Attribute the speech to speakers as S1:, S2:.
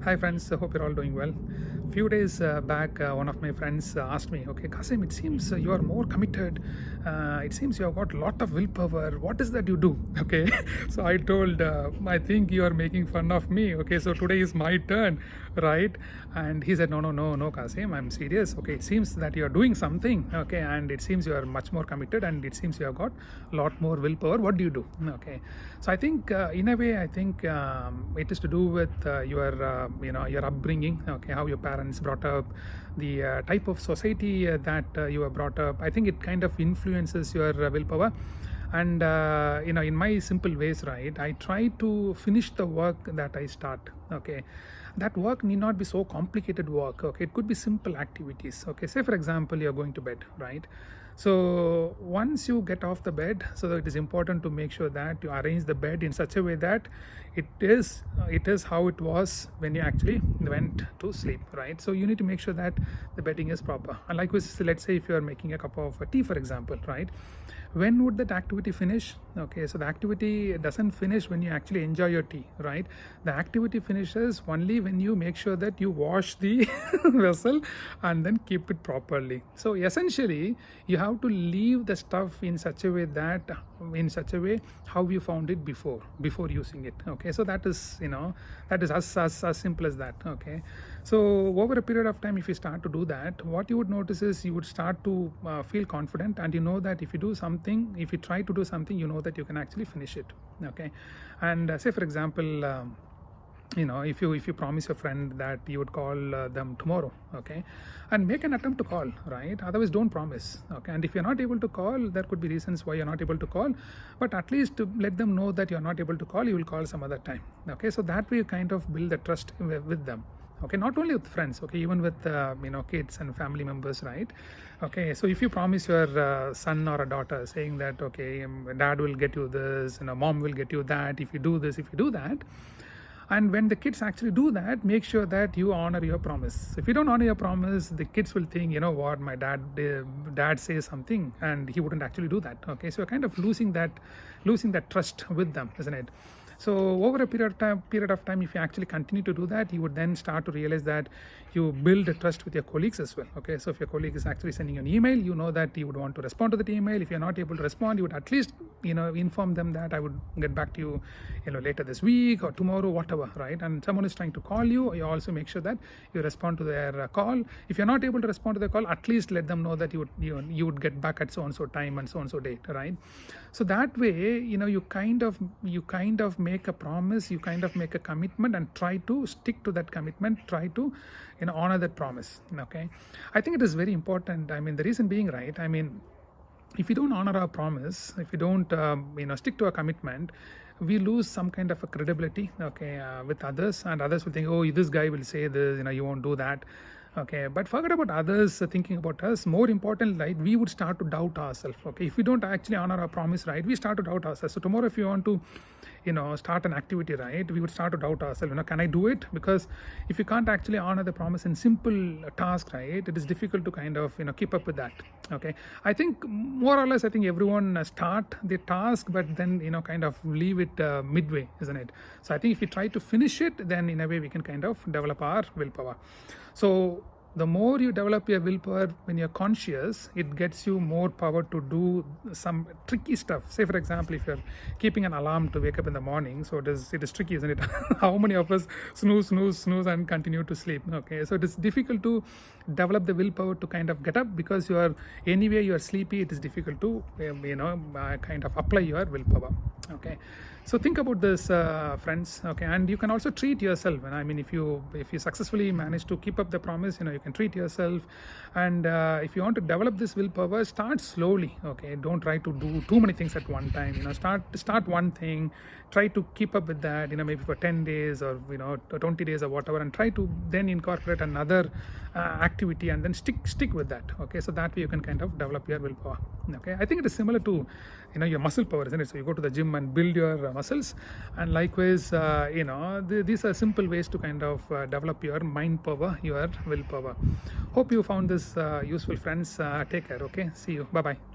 S1: Hi friends, I hope you're all doing well. Few days back, one of my friends asked me, "Okay, Kasim, it seems you are more committed. It seems you have got a lot of willpower. What is that you do?" Okay, so I told, "I think you are making fun of me. Okay, so today is my turn, right?" And he said, "No, no, no, no, Kasim, I'm serious. Okay, it seems that you are doing something. Okay, and it seems you are much more committed, and it seems you have got a lot more willpower. What do you do?" Okay, so I think in a way, I think it is to do with your upbringing. Okay, how your parents brought up, the type of society that you were brought up. I think it kind of influences your willpower. And in my simple ways, right, I try to finish the work that I start. Okay, that work need not be so complicated work. Okay, it could be simple activities. Okay, say for example you're going to bed, right? So once you get off the bed, so it is important to make sure that you arrange the bed in such a way that it is how it was when you actually went to sleep, right? So you need to make sure that the bedding is proper. And likewise, let's say if you are making a cup of tea, for example, right, when would that activity finish? Okay, so the activity doesn't finish when you actually enjoy your tea, right? The activity finishes only when you make sure that you wash the vessel and then keep it properly. So essentially you have to leave the stuff in such a way that in such a way how you found it before using it. Okay, so that is as simple as that. Okay, so over a period of time, if you start to do that, what you would notice is you would start to feel confident, and you know that if you do something, if you try to do something, you know that you can actually finish it. Okay, and say for example, if you promise your friend that you would call them tomorrow, okay, and make an attempt to call, right? Otherwise don't promise. Okay, and if you're not able to call, there could be reasons why you're not able to call, but at least to let them know that you're not able to call, you will call some other time. Okay, so that way you kind of build the trust with them. Okay, not only with friends, okay, even with kids and family members, right? Okay, so if you promise your son or a daughter saying that, okay, dad will get you this, mom will get you that if you do this, if you do that, and when the kids actually do that, make sure that you honor your promise. If you don't honor your promise, the kids will think, you know what, my dad says something and he wouldn't actually do that. Okay, so you're kind of losing that trust with them, isn't it? So over a period of time, if you actually continue to do that, you would then start to realize that you build a trust with your colleagues as well. Okay, so if your colleague is actually sending you an email, you know that you would want to respond to that email. If you're not able to respond, you would at least inform them that I would get back to you, later this week or tomorrow, whatever, right? And someone is trying to call you, you also make sure that you respond to their call. If you're not able to respond to the call, at least let them know that you would get back at so and so time and so and so date, right? So that way, you kind of make a promise, you kind of make a commitment, and try to stick to that commitment, try to honor that promise. Okay, I think it is very important. I mean, the reason being, right, I mean, if we don't honor our promise, if we don't stick to our commitment, we lose some kind of a credibility, okay, with others, and others will think, oh, this guy will say this, you won't do that. Okay, but forget about others thinking about us. More important, right, we would start to doubt ourselves. Okay, if we don't actually honor our promise, right, we start to doubt ourselves. So tomorrow, if you want to start an activity, right, we would start to doubt ourselves, can I do it? Because if you can't actually honor the promise in simple task, right, it is difficult to kind of keep up with that. Okay, I think more or less, I think everyone start the task, but then kind of leave it midway, isn't it? So I think if we try to finish it, then in a way we can kind of develop our willpower. So the more you develop your willpower when you're conscious, it gets you more power to do some tricky stuff. Say for example, if you're keeping an alarm to wake up in the morning, so it is tricky, isn't it? How many of us snooze and continue to sleep? Okay, so it is difficult to develop the willpower to kind of get up, because you are sleepy. It is difficult to kind of apply your willpower. Okay, so think about this, friends. Okay, and you can also treat yourself. And I mean, if you successfully manage to keep up the promise, you can treat yourself. And if you want to develop this willpower, start slowly. Okay, don't try to do too many things at one time. Start one thing, try to keep up with that, maybe for 10 days or 20 days or whatever, and try to then incorporate another activity, and then stick with that. Okay, so that way you can kind of develop your willpower. Okay, I think it is similar to your muscle power, isn't it? So you go to the gym and build your muscles, and likewise, these are simple ways to kind of develop your mind power, your willpower. Hope you found this useful, friends. Take care. Okay, see you. Bye bye.